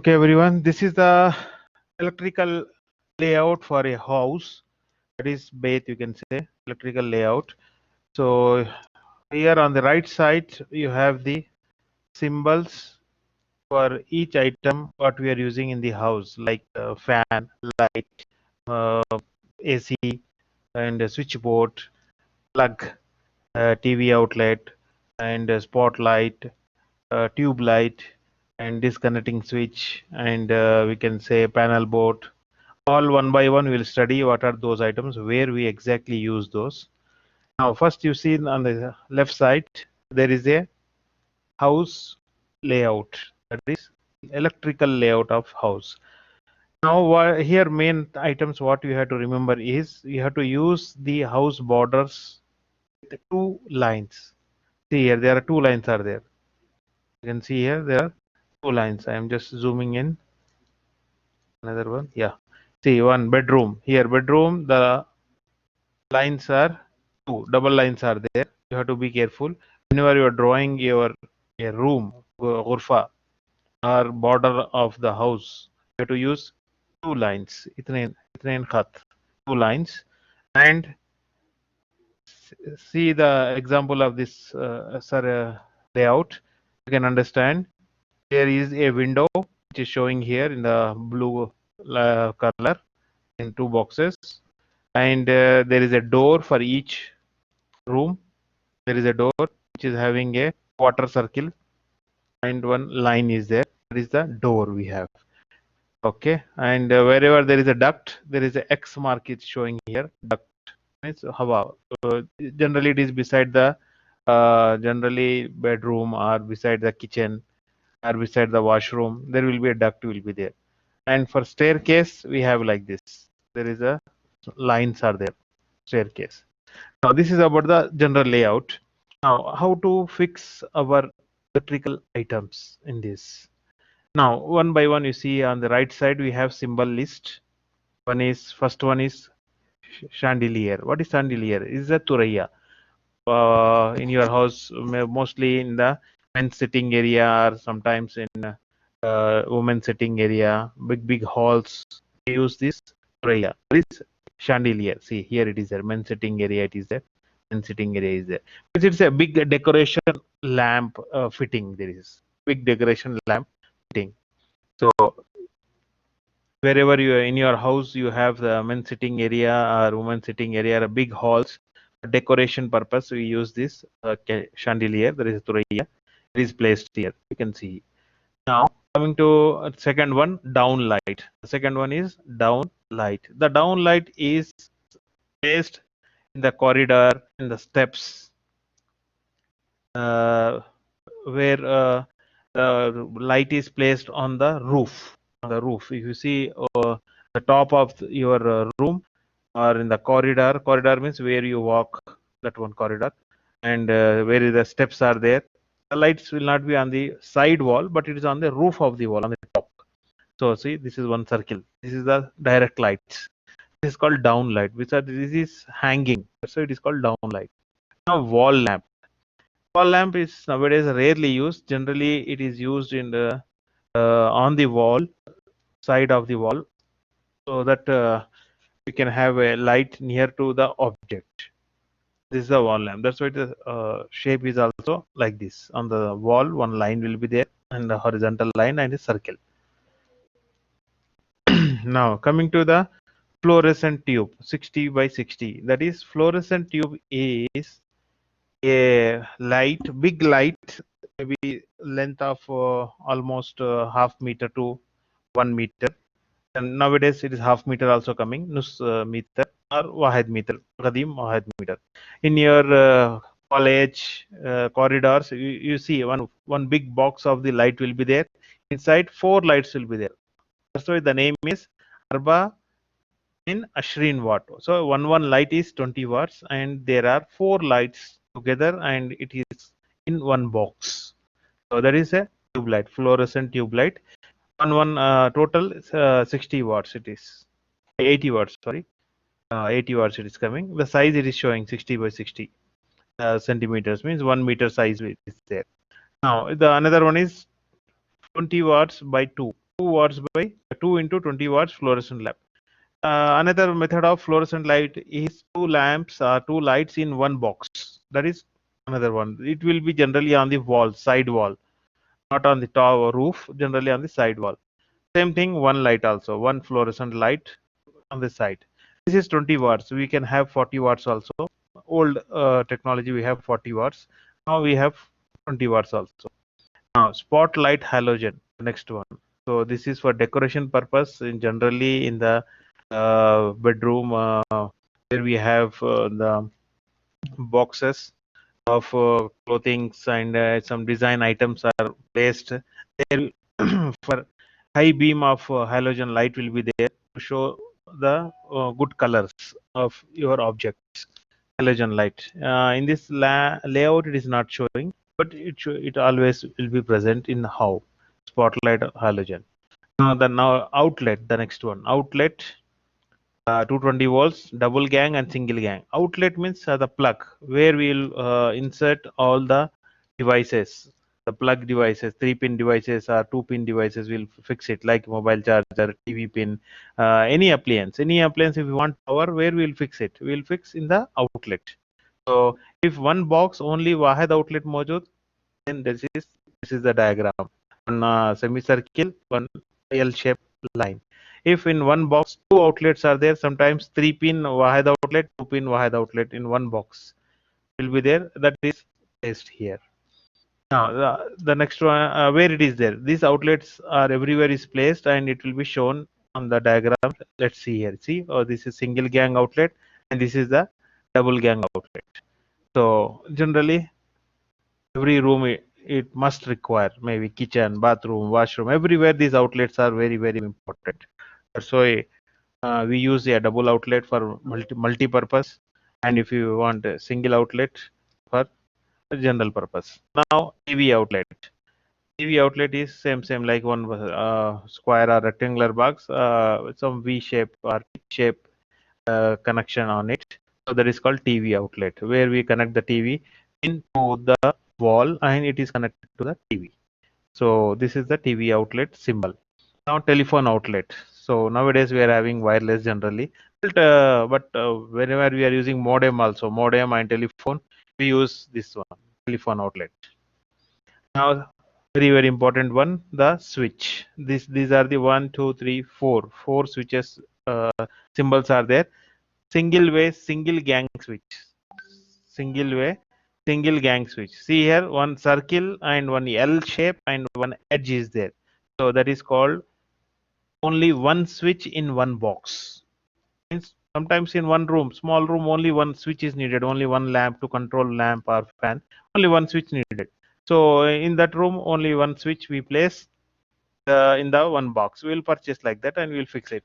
Okay, everyone, this is the electrical layout for a house. That is Beth, you can say, electrical layout. So here on the right side, you have the symbols for each item what we are using in the house, like fan, light, uh, AC, and a switchboard, plug, TV outlet, and a spotlight, tube light, and disconnecting switch, and we can say panel board. All one by one we'll study what are those items, where we exactly use those. Now first you see on the left side there is a house layout, that is electrical layout of house. Now here main items what you have to remember is you have to use the house borders with two lines. See here there are two lines are there. You can see here there are two lines. I am just zooming in. Another one, yeah. See, one bedroom. Here bedroom, the lines are two, double lines are there. You have to be careful whenever you are drawing your a room, ghurfa, or border of the house. You have to use two lines, itnain khat, two lines. And see the example of this layout. You can understand. There is a window which is showing here in the blue color in two boxes, and there is a door for each room. There is a door which is having a quarter circle, and one line is there. That is the door we have. Okay, and wherever there is a duct, there is a X mark is showing here. Duct means hawa. Generally, it is beside the generally bedroom or beside the kitchen or beside the washroom. There will be a duct will be there. And for staircase, we have like this. There is a lines are there. Staircase. Now this is about the general layout. Now how to fix our electrical items in this. Now one by one you see on the right side we have symbol list. First one is chandelier. What is chandelier? Is a turaiya. In your house, mostly in the men's sitting area or sometimes in women's sitting area, big halls. They use this turaiya. This chandelier. See here it is there. Men's sitting area it is there. Men's sitting area is there. It's a big decoration lamp fitting. There is big decoration lamp fitting. So wherever you are in your house, you have the men's sitting area or women's sitting area, or big halls. For decoration purpose, we use this chandelier. There is a turaiya. It is placed here. You can see. Now coming to second one, down light. The second one is down light. The down light is placed in the corridor, in the steps, uh, where the light is placed on the roof. On the roof, if you see the top of your room or in the corridor. Corridor means where you walk. That one corridor, and where the steps are there. The lights will not be on the side wall, but it is on the roof of the wall on the top. So see, this is one circle. This is the direct lights. This is called down light. This is hanging. So it is called down light. Now wall lamp. Wall lamp is nowadays rarely used. Generally, it is used in the on the wall, side of the wall, so that we can have a light near to the object. This is a wall lamp. That's why the shape is also like this. On the wall, one line will be there, and the horizontal line and a circle. Now coming to the fluorescent tube, 60 by 60. That is, fluorescent tube is a light, big light, maybe length of almost half meter to 1 meter. And nowadays it is half meter also coming, nus meter or wahid meter, qadim wahid meter. In your college corridors, you see one big box of the light will be there. Inside four lights will be there. That's why the name is Arba in Ashrin watt. So one light is 20 watts, and there are four lights together, and it is in one box. So that is a tube light, fluorescent tube light. One total 60 watts. It is 80 watts. Sorry, 80 watts. It is coming. The size it is showing 60 by 60 centimeters, means 1 meter size is there. Now the another one is 20 watts by 2. watts by 2 into 20 watts fluorescent lamp. Another method of fluorescent light is two lamps or two lights in one box. That is another one. It will be generally on the wall, side wall, not on the top or roof, generally on the side wall. Same thing, one light also, one fluorescent light on the side. This is 20 watts. We can have 40 watts also. Old technology, we have 40 watts. Now we have 20 watts also. Now, spotlight halogen, next one. So this is for decoration purpose, generally in the bedroom where we have the boxes of clothing and some design items are placed there. For high beam of halogen light will be there to show the good colors of your objects. Halogen light. In this layout, it is not showing, but it always will be present in how spotlight halogen. Now outlet, the next one. Outlet, 220 volts, double gang and single gang. Outlet means the plug where we'll insert all the devices, the plug devices, 3-pin devices or 2-pin devices. We'll fix it like mobile charger, TV pin, any appliance. Any appliance, if you want power, where we'll fix it? We'll fix in the outlet. So if one box only Wahed outlet mojud, then this is the diagram. One semicircle, one L-shaped line. If in one box two outlets are there, sometimes 3-pin Wahed outlet, 2-pin Wahed outlet in one box will be there. That is placed here. Now the next one, where it is there. These outlets are everywhere is placed, and it will be shown on the diagram. Let's see here. See, this is single gang outlet, and this is the double gang outlet. So generally, every room it must require, maybe kitchen, bathroom, washroom, everywhere these outlets are very, very important. That's why we use a double outlet for multi-purpose, and if you want a single outlet for general purpose. Now TV outlet. TV outlet is same like one square or rectangular box, some V shape or T shape connection on it. So that is called TV outlet, where we connect the TV into the wall and it is connected to the TV. So this is the TV outlet symbol. Now telephone outlet. So nowadays we are having wireless generally, but whenever we are using modem also, modem and telephone, we use this one, telephone outlet. Now very important one, the switch. These are the 1, 2, 3, 4 switches symbols are there. Single way, single gang switch. Single way, single gang switch. See here, one circle and one L shape and one edge is there. So that is called only one switch in one box. Means sometimes in one room, small room, only one switch is needed, only one lamp to control lamp or fan, only one switch needed. So in that room, only one switch we place in the one box. We will purchase like that and we will fix it.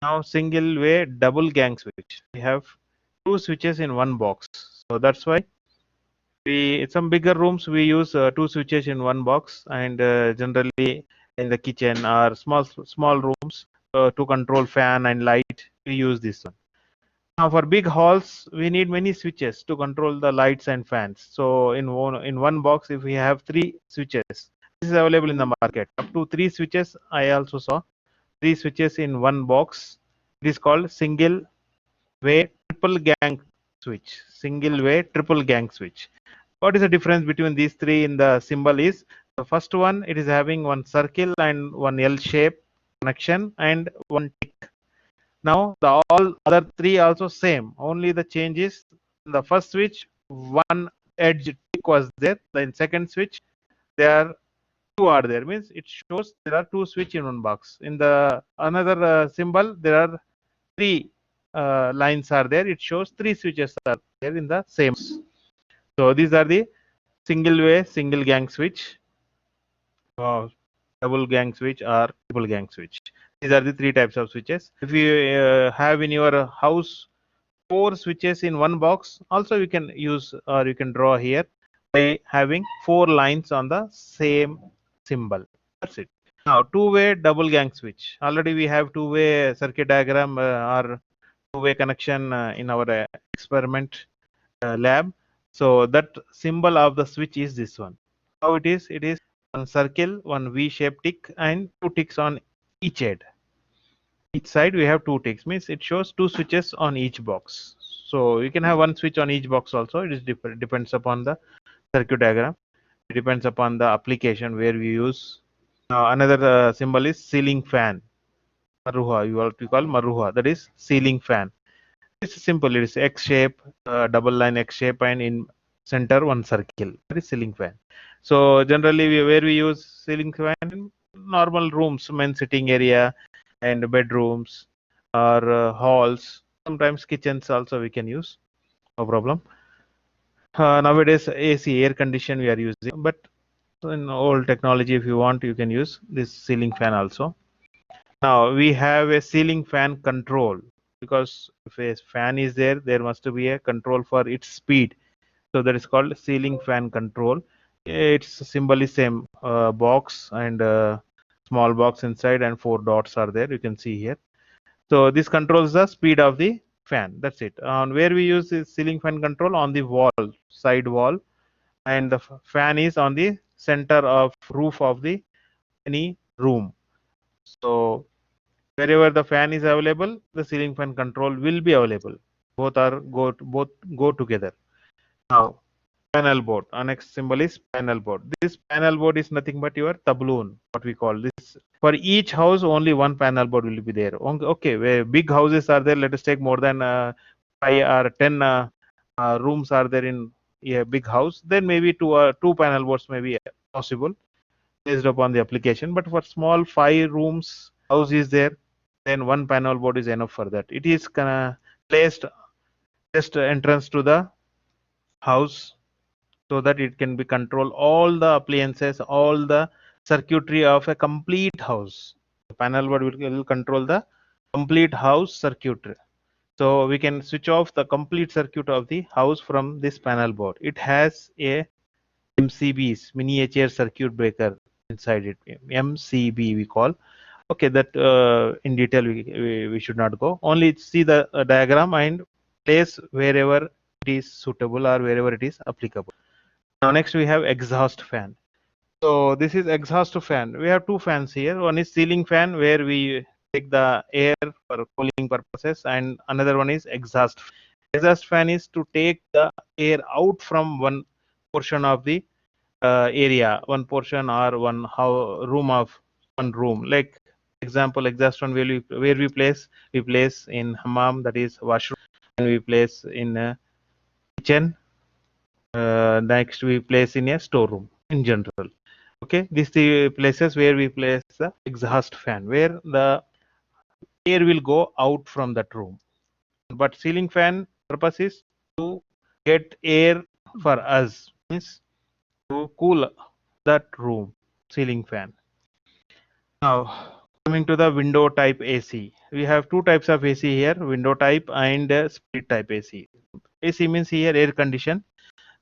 Now single way double gang switch. We have two switches in one box. So that's why some bigger rooms we use two switches in one box, and generally in the kitchen or small rooms to control fan and light we use this one. Now for big halls we need many switches to control the lights and fans. So in one box, if we have three switches, this is available in the market. Up to three switches I also saw. Three switches in one box. It is called single way triple gang switch. Single way triple gang switch. What is the difference between these three in the symbol is, the first one, it is having one circle and one L shape connection and one tick. Now the all other three also same, only the change is in the first switch one edge tick was there, then second switch there are two are there, means it shows there are two switch in one box. In the another symbol there are three lines are there, it shows three switches are there in the same. So these are the single way single gang switch, double gang switch or triple gang switch. These are the three types of switches. If you have in your house four switches in one box, also you can use or you can draw here by having four lines on the same symbol. That's it. Now two-way double gang switch. Already we have two-way circuit diagram or two-way connection in our experiment lab. So that symbol of the switch is this one. How it is? It is one circle, one V-shaped tick, and two ticks on each edge. Each side we have two ticks, means it shows two switches on each box. So you can have one switch on each box also. It is depends upon the circuit diagram. It depends upon the application where we use. Another symbol is ceiling fan. Maruha, we call Maruha. That is ceiling fan. It's simple. It is X shape, double line X shape, and in center one circle. That is ceiling fan. So generally, where we use ceiling fan in normal rooms, main sitting area, and bedrooms or halls. Sometimes kitchens also we can use. No problem. Nowadays, AC air condition we are using, but in old technology, if you want, you can use this ceiling fan also. Now we have a ceiling fan control, because if a fan is there, there must be a control for its speed. So that is called ceiling fan control. Its symbol is same, box and small box inside, and four dots are there. You can see here. So this controls the speed of the fan. That's it. On where we use this ceiling fan control, on the wall, side wall, and the fan is on the center of roof of the any room. So wherever the fan is available, the ceiling fan control will be available. Both go together. Now, panel board. Our next symbol is panel board. This panel board is nothing but your tabloon, what we call this. For each house, only one panel board will be there. Okay, where big houses are there, let us take more than 5 or 10 rooms are there in a big house, then maybe two panel boards may be possible based upon the application. But for small 5 rooms house is there, then one panel board is enough for that. It is placed just entrance to the house, so that it can be control all the appliances, all the circuitry of a complete house. The panel board will control the complete house circuitry. So we can switch off the complete circuit of the house from this panel board. It has a MCBs, miniature circuit breaker, inside it. MCB we call. Okay, that in detail we should not go. Only see the diagram and place wherever it is suitable or wherever it is applicable. Now next we have exhaust fan. So this is exhaust fan. We have two fans here. One is ceiling fan, where we take the air for cooling purposes, and another one is exhaust. Exhaust fan is to take the air out from one portion of the area, one portion or one room of one room. Like example, exhaust fan where we place in hammam, that is washroom, and we place in kitchen. Next we place in a storeroom in general. Okay, these the places where we place the exhaust fan, where the air will go out from that room. But ceiling fan purpose is to get air for us, means to cool that room. Ceiling fan. Now coming to the window type AC, we have two types of AC here: window type and split type AC. AC means here air condition,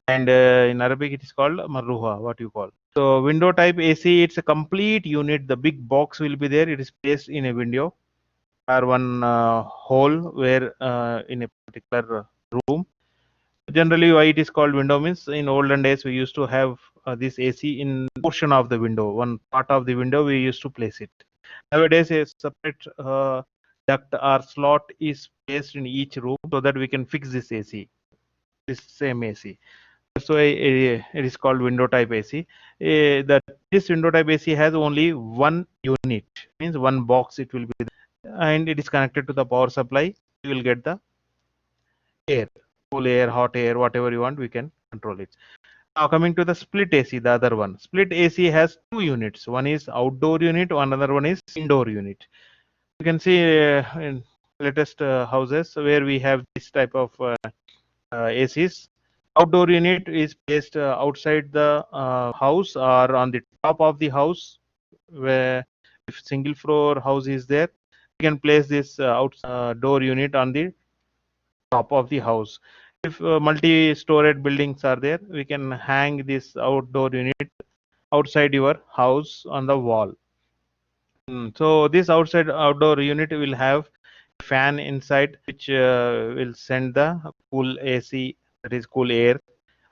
and in Arabic it is called marruha, what you call. So window type AC, it's a complete unit. The big box will be there. It is placed in a window or one hole where in a particular room. Generally, why it is called window means in olden days we used to have this AC in portion of the window. One part of the window we used to place it. Nowadays, a separate duct or slot is placed in each room so that we can fix this AC, this same AC. So it is called window type AC. That this window type AC has only one unit, means one box it will be, and it is connected to the power supply. You will get the air, cool air, hot air, whatever you want, we can control it. Now coming to the split AC, the other one. Split AC has two units. One is outdoor unit, another one is indoor unit. You can see in latest houses where we have this type of ACs. Outdoor unit is placed outside the house or on the top of the house. Where if single floor house is there, we can place this outdoor unit on the top of the house. If multi-storied buildings are there, we can hang this outdoor unit outside your house on the wall. So this outdoor unit will have a fan inside, which will send the cool AC, that is cool air,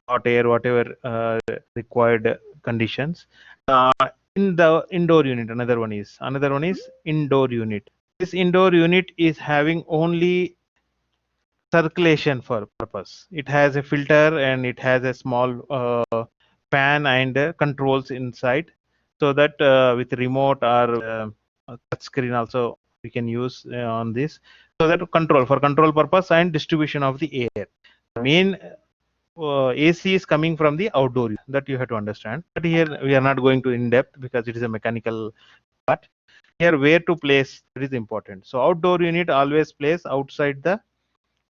hot air, whatever required conditions. In the indoor unit, another one is indoor unit. This indoor unit is having only circulation for purpose. It has a filter and it has a small fan and controls inside, so that with remote or touch screen also we can use on this, so that control purpose and distribution of the air. The main AC is coming from the outdoor, that you have to understand. But here we are not going to in depth because it is a mechanical part. Here where to place, it is important. So outdoor unit always place outside the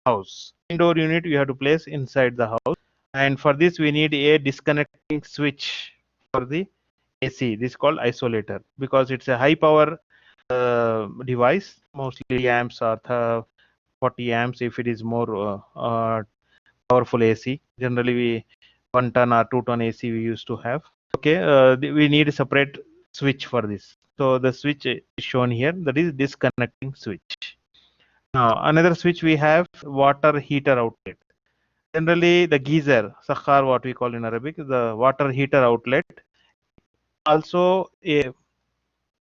house. Indoor unit you have to place inside the house. And for this we need a disconnecting switch for the AC. This is called isolator because it's a high power device, mostly amps or 40 amps if it is more powerful AC. Generally, we 1 ton or 2 ton AC we used to have. Okay, we need a separate switch for this. So the switch is shown here. That is disconnecting switch. Now another switch we have water heater outlet. Generally, the geyser, sakhar, what we call in Arabic, the water heater outlet. Also a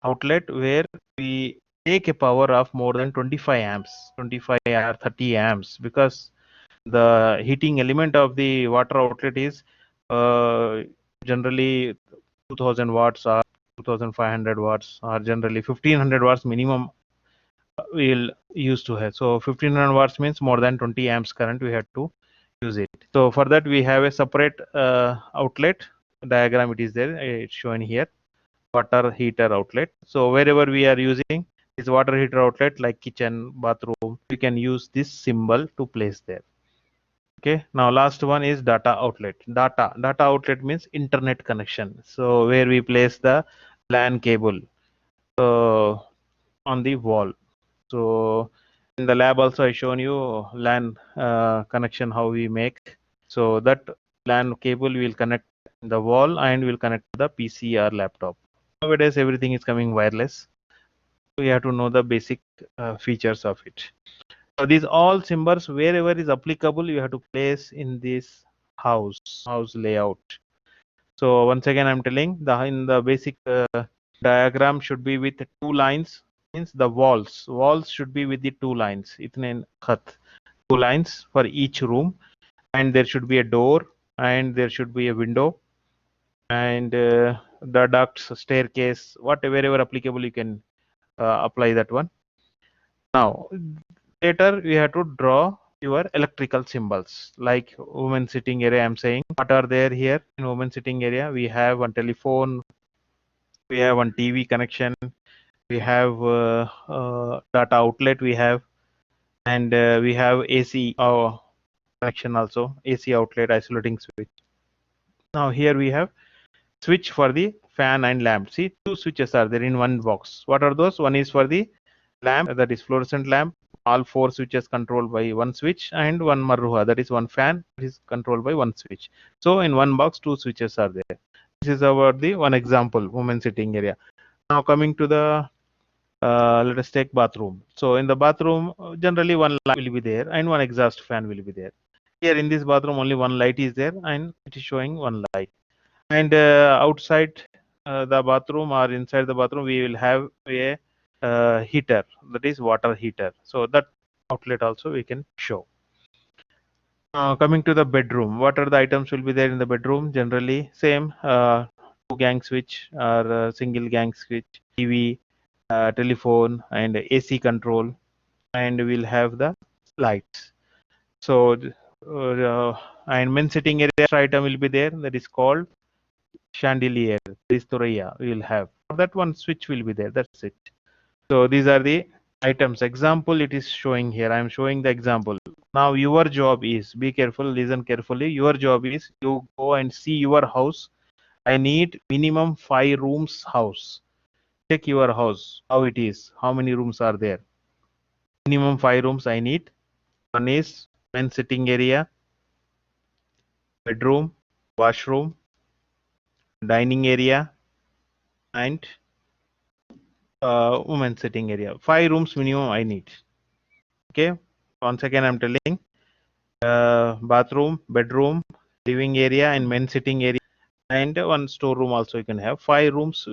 outlet where we take a power of more than 25 amps, 25 or 30 amps, because the heating element of the water outlet is generally 2000 watts or 2500 watts, or generally 1500 watts minimum we'll use to have. So 1500 watts means more than 20 amps current we have to use it. So for that we have a separate outlet diagram. It is there, it's shown here, water heater outlet. So wherever we are using this water heater outlet, like kitchen, bathroom, we can use this symbol to place there. Okay, now last one is data outlet. Data outlet means internet connection. So where we place the LAN cable on the wall. So in the lab also I shown you LAN connection how we make. So that LAN cable will connect the wall and will connect to the PC or laptop. Nowadays everything is coming wireless. We have to know the basic features of it. So these all symbols wherever is applicable you have to place in this house layout. So once again I'm telling, the in the basic diagram should be with 2 lines, means the walls should be with the 2 lines. Itne khat, 2 lines for each room, and there should be a door and there should be a window, and the ducts, staircase, wherever applicable you can apply that one. Now later we have to draw your electrical symbols, like women sitting area. I'm saying what are there here in women sitting area. We have one telephone, we have one TV connection, we have data outlet, we have, and we have AC connection also, AC outlet isolating switch. Now here we have switch for the fan and lamp. See, 2 switches are there in one box. What are those? One is for the lamp, that is fluorescent lamp. All 4 switches controlled by one switch, and one marruha, that is one fan, that is controlled by one switch. So in one box 2 switches are there. This is about the one example, women sitting area. Now coming to the let us take bathroom. So in the bathroom generally one light will be there and one exhaust fan will be there. Here in this bathroom only one light is there and it is showing one light. And outside the bathroom or inside the bathroom we will have a heater, that is water heater. So that outlet also we can show. Coming to the bedroom, what are the items will be there in the bedroom? Generally same, 2 gang switch or single gang switch, TV, telephone and AC control, and we'll have the lights. So and men sitting area extra item will be there, that is called chandelier, this Thuraya we will have. For that one switch will be there, that's it. So these are the items. Example it is showing here. I am showing the example. Now your job is, be careful, listen carefully. Your job is you go and see your house. I need minimum 5 rooms house. Check your house, how it is, how many rooms are there. Minimum 5 rooms I need. One is men's sitting area, bedroom, washroom, dining area, and women's sitting area. 5 rooms minimum I need. Okay. Once again I'm telling, bathroom, bedroom, living area, and men's sitting area, and one storeroom also you can have. 5 rooms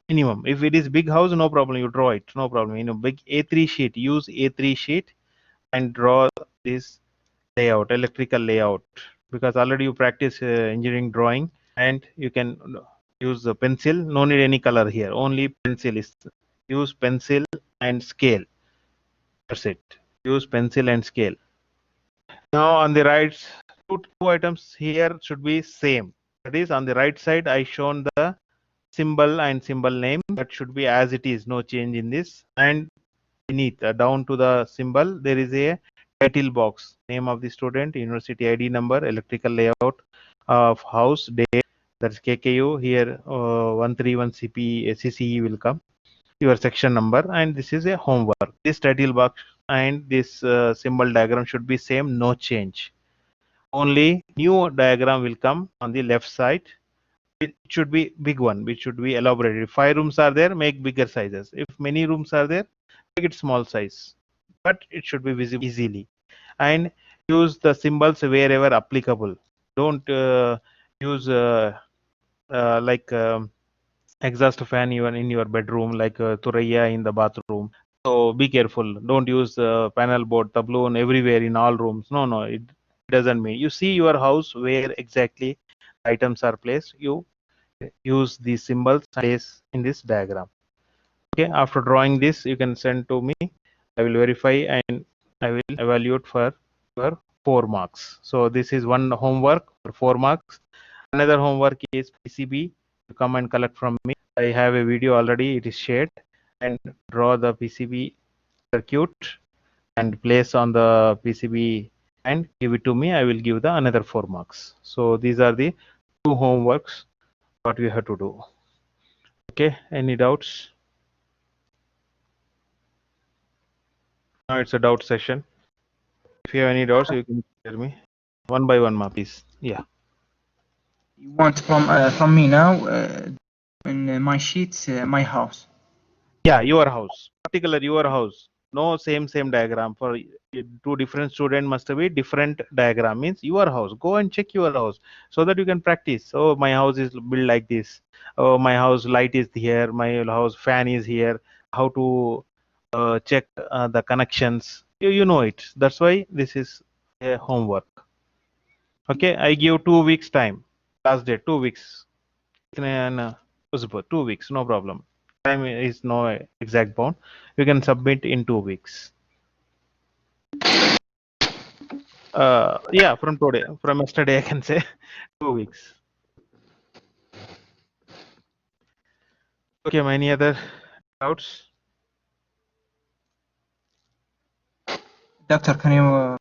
minimum. If it is big house, no problem, you draw it, no problem. Big A3 sheet, use A3 sheet and draw this layout, electrical layout, because already you practice engineering drawing, and you can use the pencil. No need any color here, only pencil is. Use pencil and scale. That's it. Use pencil and scale. Now on the right, two items here should be same. That is, on the right side I shown the symbol and symbol name, that should be as it is, no change in this. And beneath, down to the symbol, there is a title box, name of the student, university ID number, electrical layout of house, date, that's KKU. Here 131 CCE will come, your section number, and this is a homework. This title box and this symbol diagram should be same, no change. Only new diagram will come on the left side. It should be big one, which should be elaborated. If 5 rooms are there, make bigger sizes. If many rooms are there, make it small size, but it should be visible easily. And use the symbols wherever applicable. Don't use like exhaust fan even in your bedroom, like Thuraiya in the bathroom. So be careful. Don't use panel board, tabloon everywhere in all rooms. No, no, it doesn't mean. You see your house where exactly items are placed. You use these symbols place in this diagram. Okay, after drawing this, you can send to me. I will verify and I will evaluate for your 4 marks. So this is one homework for 4 marks. Another homework is PCB. You come and collect from me. I have a video already. It is shared, and draw the PCB circuit and place on the PCB and give it to me. I will give the another 4 marks. So these are the 2 homeworks what we have to do. Okay, any doubts? Now it's a doubt session. If you have any doubts, you can tell me one by one, ma, please. Yeah. You want from me now in my sheets, my house. Yeah, your house, particular your house. No same diagram for 2 different student must be different diagram. Means your house. Go and check your house so that you can practice. Oh, my house is built like this. Oh, my house light is here. My house fan is here. How to check the connections. You know it. That's why this is a homework. Okay, I give 2 weeks time. Last day 2 weeks. 2 weeks, no problem. Time is no exact bound. You can submit in 2 weeks. Yeah, from today, from yesterday, I can say 2 weeks. Okay, any other doubts? Doctor, can you